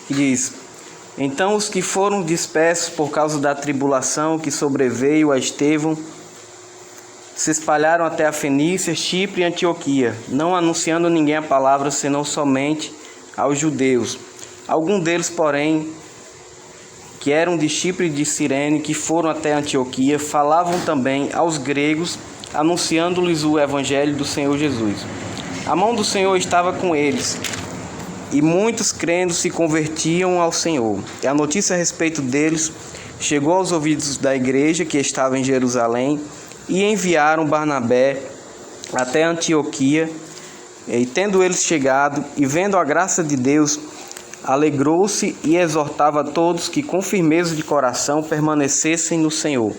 que diz: Então os que foram dispersos por causa da tribulação que sobreveio a Estevão se espalharam até a Fenícia, Chipre e Antioquia, não anunciando ninguém a palavra, senão somente aos judeus. Alguns deles, porém, que eram de Chipre e de Cirene, que foram até Antioquia, falavam também aos gregos, anunciando-lhes o evangelho do Senhor Jesus. A mão do Senhor estava com eles, e muitos crendo se convertiam ao Senhor. E a notícia a respeito deles chegou aos ouvidos da igreja que estava em Jerusalém, e enviaram Barnabé até Antioquia. E tendo eles chegado e vendo a graça de Deus, alegrou-se e exortava a todos que com firmeza de coração permanecessem no Senhor,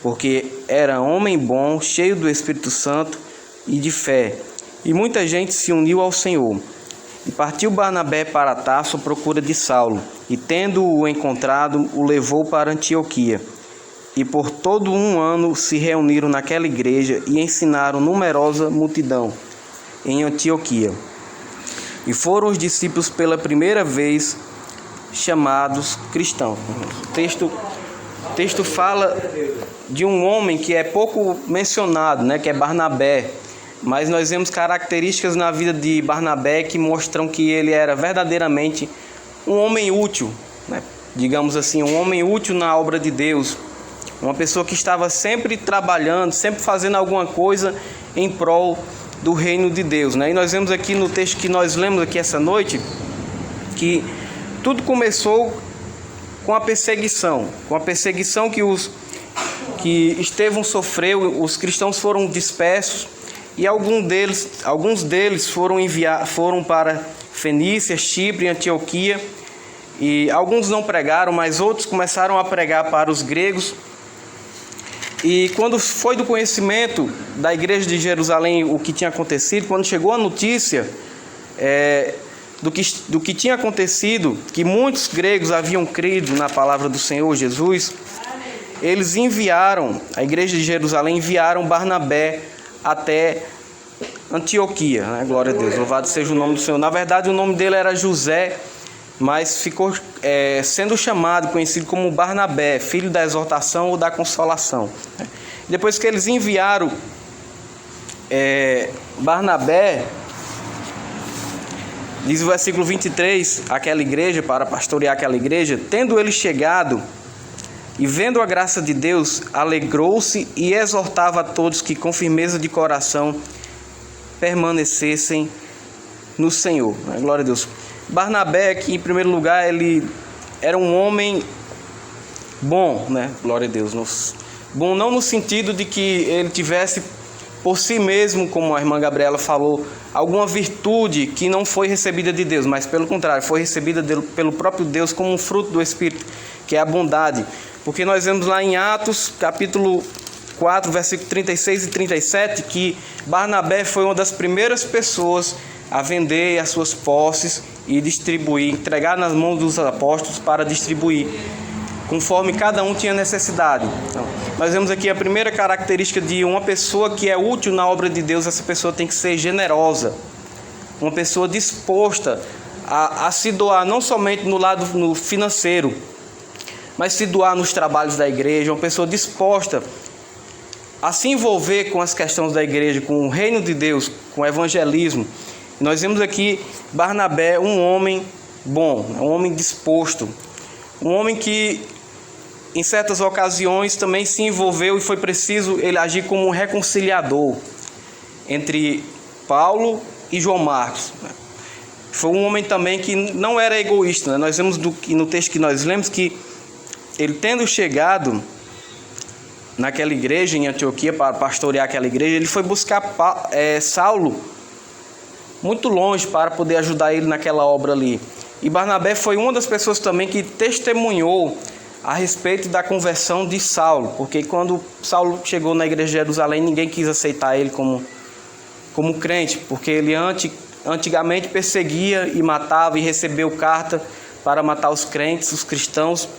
porque era homem bom, cheio do Espírito Santo e de fé. E muita gente se uniu ao Senhor. E partiu Barnabé para Tarso à procura de Saulo, e tendo-o encontrado, o levou para Antioquia. E por todo um ano se reuniram naquela igreja e ensinaram numerosa multidão em Antioquia. E foram os discípulos pela primeira vez chamados cristãos. O texto fala de um homem que é pouco mencionado, que é Barnabé. Mas nós vemos características na vida de Barnabé que mostram que ele era verdadeiramente um homem útil, digamos assim, um homem útil na obra de Deus. Uma pessoa que estava sempre trabalhando, sempre fazendo alguma coisa em prol do reino de Deus. E nós vemos aqui no texto que nós lemos aqui essa noite, que tudo começou com a perseguição que Estevão sofreu. Os cristãos foram dispersos e alguns deles foram para Fenícia, Chipre e Antioquia. E alguns não pregaram, mas outros começaram a pregar para os gregos. E quando foi do conhecimento da igreja de Jerusalém o que tinha acontecido, quando chegou a notícia do que tinha acontecido, que muitos gregos haviam crido na palavra do Senhor Jesus, eles a igreja de Jerusalém enviaram Barnabé até Antioquia. Glória a Deus, louvado seja o nome do Senhor. Na verdade o nome dele era José, mas ficou sendo conhecido como Barnabé, filho da exortação ou da consolação. Depois que eles enviaram Barnabé, diz o versículo 23, aquela igreja, para pastorear aquela igreja, tendo ele chegado e vendo a graça de Deus, alegrou-se e exortava a todos que com firmeza de coração permanecessem no Senhor. Glória a Deus. Barnabé, que em primeiro lugar ele era um homem bom, glória a Deus. Bom não no sentido de que ele tivesse por si mesmo, como a irmã Gabriela falou, alguma virtude que não foi recebida de Deus, mas pelo contrário, foi recebida pelo próprio Deus como um fruto do Espírito, que é a bondade. Porque nós vemos lá em Atos, capítulo 4, versículo 36 e 37, que Barnabé foi uma das primeiras pessoas a vender as suas posses e distribuir, entregar nas mãos dos apóstolos para distribuir, conforme cada um tinha necessidade. Então, nós vemos aqui a primeira característica de uma pessoa que é útil na obra de Deus. Essa pessoa tem que ser generosa, uma pessoa disposta a se doar, não somente no financeiro, mas se doar nos trabalhos da igreja, uma pessoa disposta a se envolver com as questões da igreja, com o reino de Deus, com o evangelismo. Nós vemos aqui Barnabé, um homem bom, um homem disposto, um homem que em certas ocasiões também se envolveu e foi preciso ele agir como um reconciliador entre Paulo e João Marcos. Foi um homem também que não era egoísta. Nós vemos no texto que nós lemos que ele, tendo chegado naquela igreja em Antioquia para pastorear aquela igreja, ele foi buscar Saulo muito longe para poder ajudar ele naquela obra ali. E Barnabé foi uma das pessoas também que testemunhou a respeito da conversão de Saulo, porque quando Saulo chegou na igreja de Jerusalém, ninguém quis aceitar ele como crente, porque ele antigamente perseguia e matava e recebeu carta para matar os crentes, os cristãos.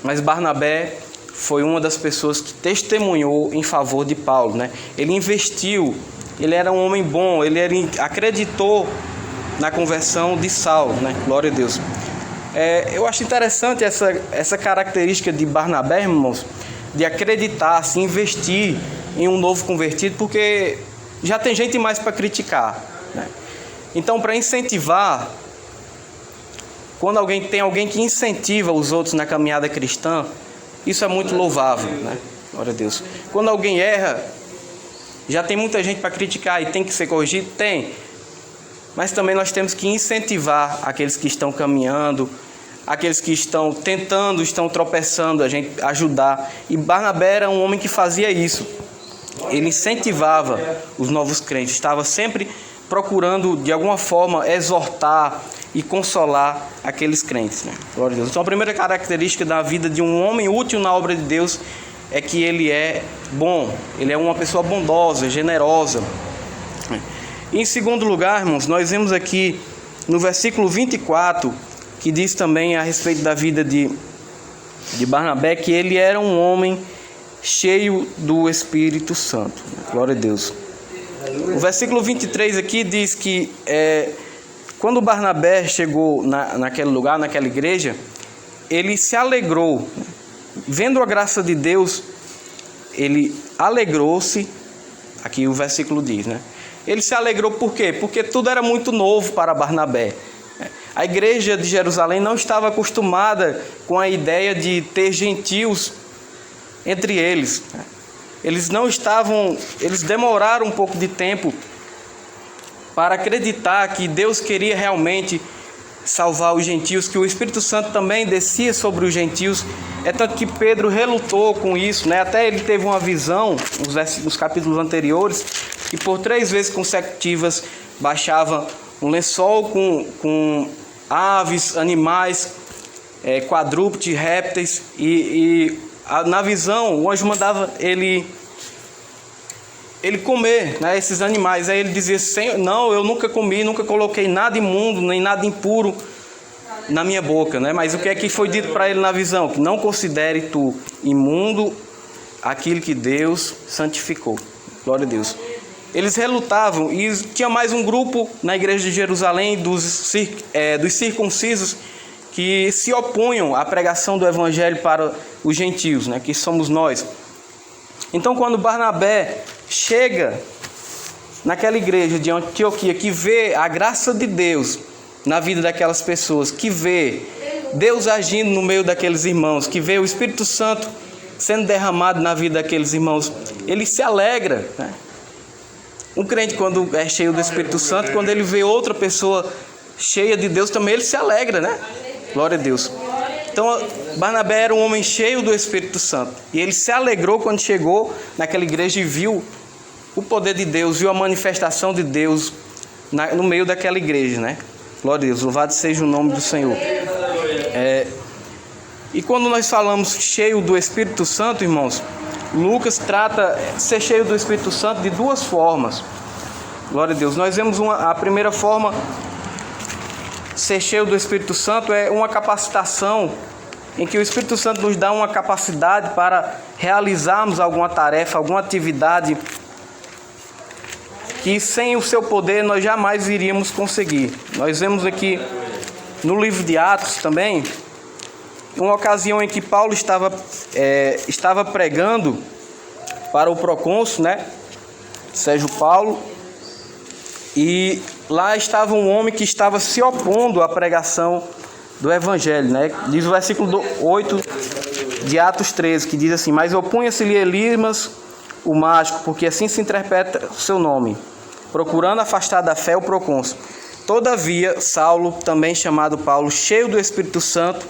Mas Barnabé foi uma das pessoas que testemunhou em favor de Paulo, Ele investiu. Ele era um homem bom, acreditou na conversão de Saulo, Glória a Deus. Eu acho interessante essa característica de Barnabé, irmãos, de acreditar, se investir em um novo convertido, porque já tem gente mais para criticar, né? Então, para incentivar, quando tem alguém que incentiva os outros na caminhada cristã, isso é muito louvável, né? Glória a Deus. Quando alguém erra, já tem muita gente para criticar e tem que ser corrigido? Tem. Mas também nós temos que incentivar aqueles que estão caminhando, aqueles que estão tentando, estão tropeçando, a gente ajudar. E Barnabé era um homem que fazia isso. Ele incentivava os novos crentes, estava sempre procurando, de alguma forma, exortar e consolar aqueles crentes, né? Glória a Deus. Então, a primeira característica da vida de um homem útil na obra de Deus é que ele é bom, ele é uma pessoa bondosa, generosa. E em segundo lugar, irmãos, nós vemos aqui no versículo 24, que diz também a respeito da vida de Barnabé, que ele era um homem cheio do Espírito Santo. Glória a Deus. O versículo 23 aqui diz que quando Barnabé chegou naquele lugar, naquela igreja, ele se alegrou. Vendo a graça de Deus, ele alegrou-se. Aqui o versículo diz, né? Ele se alegrou por quê? Porque tudo era muito novo para Barnabé. A igreja de Jerusalém não estava acostumada com a ideia de ter gentios entre eles. Eles demoraram um pouco de tempo para acreditar que Deus queria realmente salvar os gentios, que o Espírito Santo também descia sobre os gentios. É tanto que Pedro relutou com isso, né? Até ele teve uma visão, nos capítulos anteriores, que por 3 vezes consecutivas baixava um lençol com aves, animais, quadrúpedes, répteis, na visão o anjo mandava ele comer, né, esses animais. Aí ele dizia: Senhor, não, eu nunca comi, nunca coloquei nada imundo, nem nada impuro na minha boca, né? Mas o que é que foi dito para ele na visão? Que não considere tu imundo aquilo que Deus santificou. Glória a Deus. Eles relutavam, e tinha mais um grupo na igreja de Jerusalém, dos circuncisos, que se opunham à pregação do evangelho para os gentios, né, que somos nós. Então, quando Barnabé chega naquela igreja de Antioquia, que vê a graça de Deus na vida daquelas pessoas, que vê Deus agindo no meio daqueles irmãos, que vê o Espírito Santo sendo derramado na vida daqueles irmãos, ele se alegra, né? Um crente, quando é cheio do Espírito Santo, quando ele vê outra pessoa cheia de Deus, também ele se alegra, né? Glória a Deus. Então, Barnabé era um homem cheio do Espírito Santo. E ele se alegrou quando chegou naquela igreja e viu o poder de Deus, viu a manifestação de Deus no meio daquela igreja, né? Glória a Deus, louvado seja o nome do Senhor. E quando nós falamos cheio do Espírito Santo, irmãos, Lucas trata ser cheio do Espírito Santo de 2 formas. Glória a Deus. Nós vemos a primeira forma, ser cheio do Espírito Santo, é uma capacitação em que o Espírito Santo nos dá uma capacidade para realizarmos alguma tarefa, alguma atividade que sem o seu poder nós jamais iríamos conseguir. Nós vemos aqui no livro de Atos também uma ocasião em que Paulo estava pregando para o procônsul, né, Sérgio Paulo, e lá estava um homem que estava se opondo à pregação do Evangelho, né? Diz o versículo 8 de Atos 13, que diz assim: mas opunha-se-lhe Elimas, o mágico, porque assim se interpreta o seu nome, procurando afastar da fé o procônsul. Todavia, Saulo, também chamado Paulo, cheio do Espírito Santo,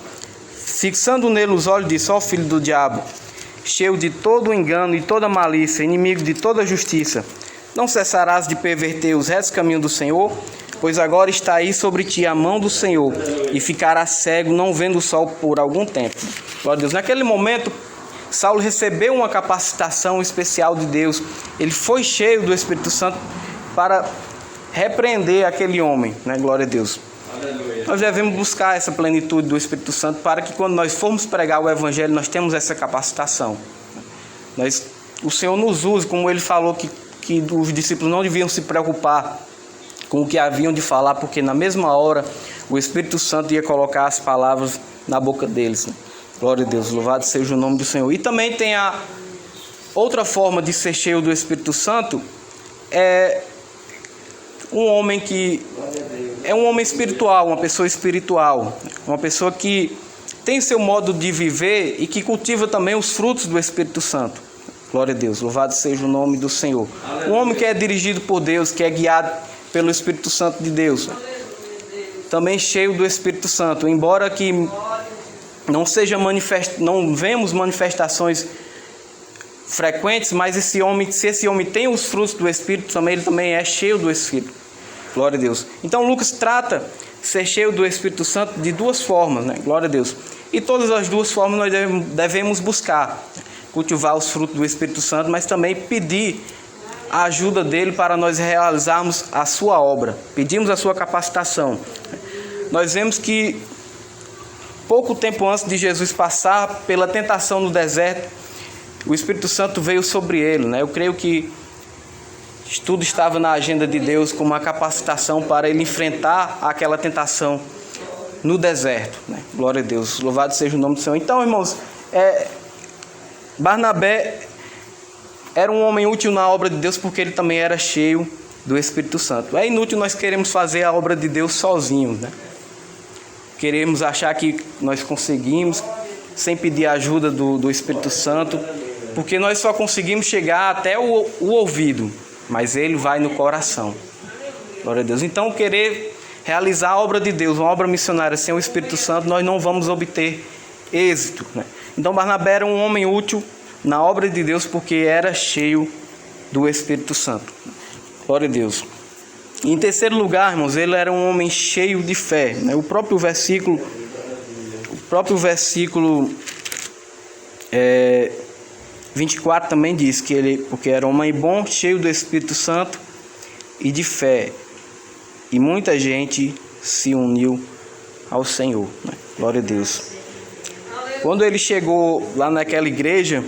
fixando nele os olhos, disse: ó filho do diabo, cheio de todo o engano e toda malícia, inimigo de toda justiça, não cessarás de perverter os retos caminhos do Senhor? Pois agora está aí sobre ti a mão do Senhor, e ficarás cego, não vendo o sol por algum tempo. Glória a Deus. Naquele momento, Saulo recebeu uma capacitação especial de Deus. Ele foi cheio do Espírito Santo para repreender aquele homem, né? Glória a Deus. Aleluia. Nós devemos buscar essa plenitude do Espírito Santo para que quando nós formos pregar o Evangelho, nós temos essa capacitação. O Senhor nos use, como Ele falou que os discípulos não deviam se preocupar com o que haviam de falar, porque na mesma hora o Espírito Santo ia colocar as palavras na boca deles. Glória a Deus, louvado seja o nome do Senhor. E também tem a outra forma de ser cheio do Espírito Santo, é um homem que é um homem espiritual, uma pessoa espiritual, uma pessoa que tem seu modo de viver e que cultiva também os frutos do Espírito Santo. Glória a Deus, louvado seja o nome do Senhor. Um homem que é dirigido por Deus, que é guiado pelo Espírito Santo de Deus, também cheio do Espírito Santo, embora que não vemos manifestações frequentes, mas se esse homem tem os frutos do Espírito, também ele também é cheio do Espírito. Glória a Deus. Então Lucas trata ser cheio do Espírito Santo de duas formas, né? Glória a Deus. E todas as duas formas nós devemos buscar cultivar os frutos do Espírito Santo, mas também pedir a ajuda dele para nós realizarmos a sua obra. Pedimos a sua capacitação. Nós vemos que pouco tempo antes de Jesus passar pela tentação no deserto, o Espírito Santo veio sobre ele, né? Eu creio que tudo estava na agenda de Deus como uma capacitação para ele enfrentar aquela tentação no deserto, né? Glória a Deus, louvado seja o nome do Senhor. Então, irmãos, Barnabé era um homem útil na obra de Deus porque ele também era cheio do Espírito Santo. É inútil nós queremos fazer a obra de Deus sozinhos, né? Queremos achar que nós conseguimos sem pedir a ajuda do Espírito Santo, porque nós só conseguimos chegar até o ouvido, mas ele vai no coração. Glória a Deus. Então, querer realizar a obra de Deus, uma obra missionária sem o Espírito Santo, nós não vamos obter êxito, né? Então, Barnabé era um homem útil na obra de Deus porque era cheio do Espírito Santo. Glória a Deus. E em terceiro lugar, irmãos, ele era um homem cheio de fé, né? O próprio versículo 24 também diz que ele, porque era um homem bom, cheio do Espírito Santo e de fé, e muita gente se uniu ao Senhor, né? Glória a Deus. Quando ele chegou lá naquela igreja,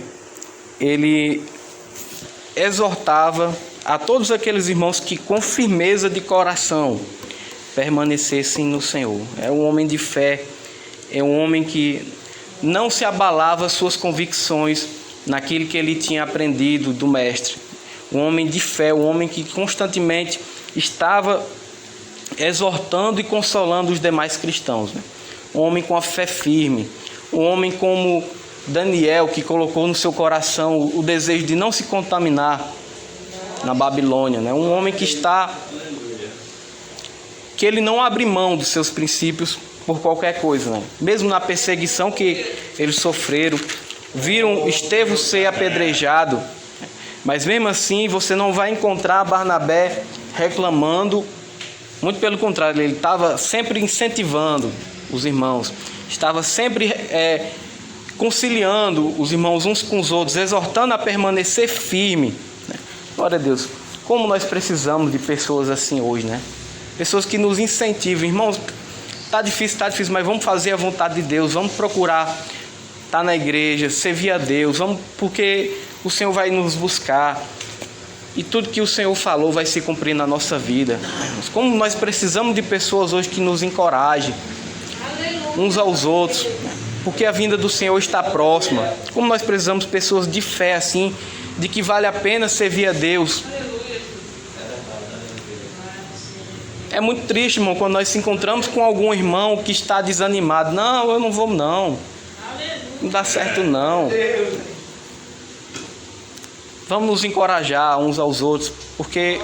ele exortava a todos aqueles irmãos que com firmeza de coração permanecessem no Senhor. É um homem de fé, é um homem que não se abalava suas convicções naquilo que ele tinha aprendido do mestre. Um homem de fé, um homem que constantemente estava exortando e consolando os demais cristãos, né? Um homem com a fé firme, um homem como Daniel, que colocou no seu coração o desejo de não se contaminar na Babilônia, né? Um homem que ele não abre mão dos seus princípios por qualquer coisa, né? Mesmo na perseguição que eles sofreram, viram Estevão ser apedrejado, mas mesmo assim você não vai encontrar Barnabé reclamando. Muito pelo contrário, ele estava sempre incentivando os irmãos, estava sempre conciliando os irmãos uns com os outros, exortando a permanecer firme, né? Glória a Deus. Como nós precisamos de pessoas assim hoje, né? Pessoas que nos incentivam. Irmãos, tá difícil, mas vamos fazer a vontade de Deus, vamos procurar estar na igreja, servir a Deus, porque o Senhor vai nos buscar e tudo que o Senhor falou vai se cumprir na nossa vida. Como nós precisamos de pessoas hoje que nos encorajem uns aos outros, porque a vinda do Senhor está próxima. Como nós precisamos de pessoas de fé assim, de que vale a pena servir a Deus. É muito triste, irmão, quando nós se encontramos com algum irmão que está desanimado. Não, eu não vou não dá certo não. Vamos nos encorajar uns aos outros, porque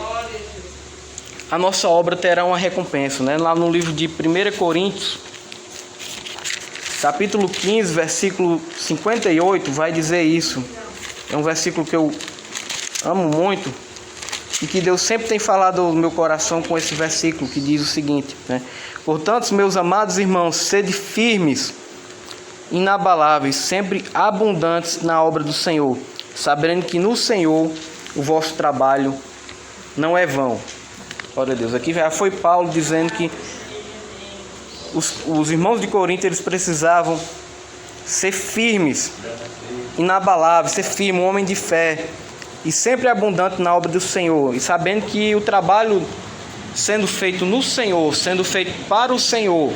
a nossa obra terá uma recompensa, né? Lá no livro de 1 Coríntios, capítulo 15, versículo 58, vai dizer isso. É um versículo que eu amo muito e que Deus sempre tem falado no meu coração com esse versículo, que diz o seguinte, né? Portanto, meus amados irmãos, sede firmes, inabaláveis, sempre abundantes na obra do Senhor, sabendo que no Senhor o vosso trabalho não é vão. Glória a Deus. Aqui já foi Paulo dizendo que os irmãos de Corinto, eles precisavam ser firmes, inabaláveis, ser firme, um homem de fé, e sempre abundante na obra do Senhor, e sabendo que o trabalho sendo feito no Senhor, sendo feito para o Senhor,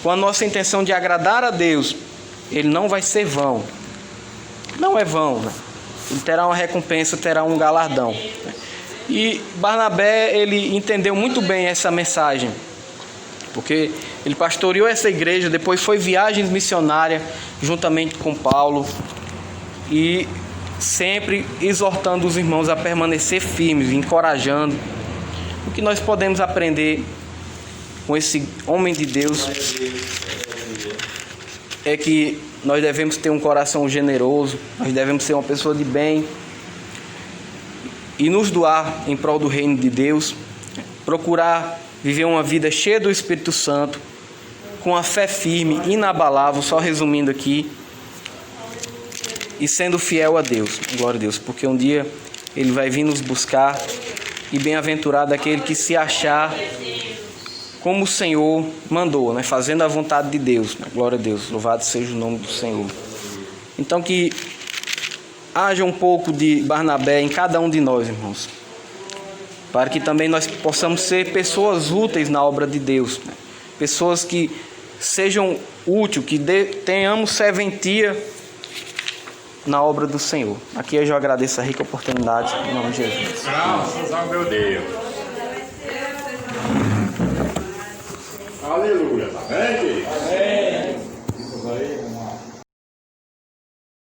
com a nossa intenção de agradar a Deus, ele não vai ser vão. Não é vão, né? Ele terá uma recompensa, terá um galardão. E Barnabé, ele entendeu muito bem essa mensagem, porque ele pastoreou essa igreja, depois foi viagens missionárias juntamente com Paulo, e sempre exortando os irmãos a permanecer firmes, encorajando. O que nós podemos aprender com esse homem de Deus é que nós devemos ter um coração generoso, nós devemos ser uma pessoa de bem e nos doar em prol do reino de Deus, procurar viver uma vida cheia do Espírito Santo, com a fé firme, inabalável, só resumindo aqui, e sendo fiel a Deus. Glória a Deus, porque um dia ele vai vir nos buscar, e bem-aventurado aquele que se achar como o Senhor mandou, né? Fazendo a vontade de Deus, né? Glória a Deus, louvado seja o nome do Senhor. Então que haja um pouco de Barnabé em cada um de nós, irmãos, para que também nós possamos ser pessoas úteis na obra de Deus, né? Pessoas que sejam úteis, que tenhamos serventia na obra do Senhor. Aqui eu já agradeço a rica oportunidade, em nome de Jesus. Graças ao meu Deus. Aleluia. Amém, querido? Amém.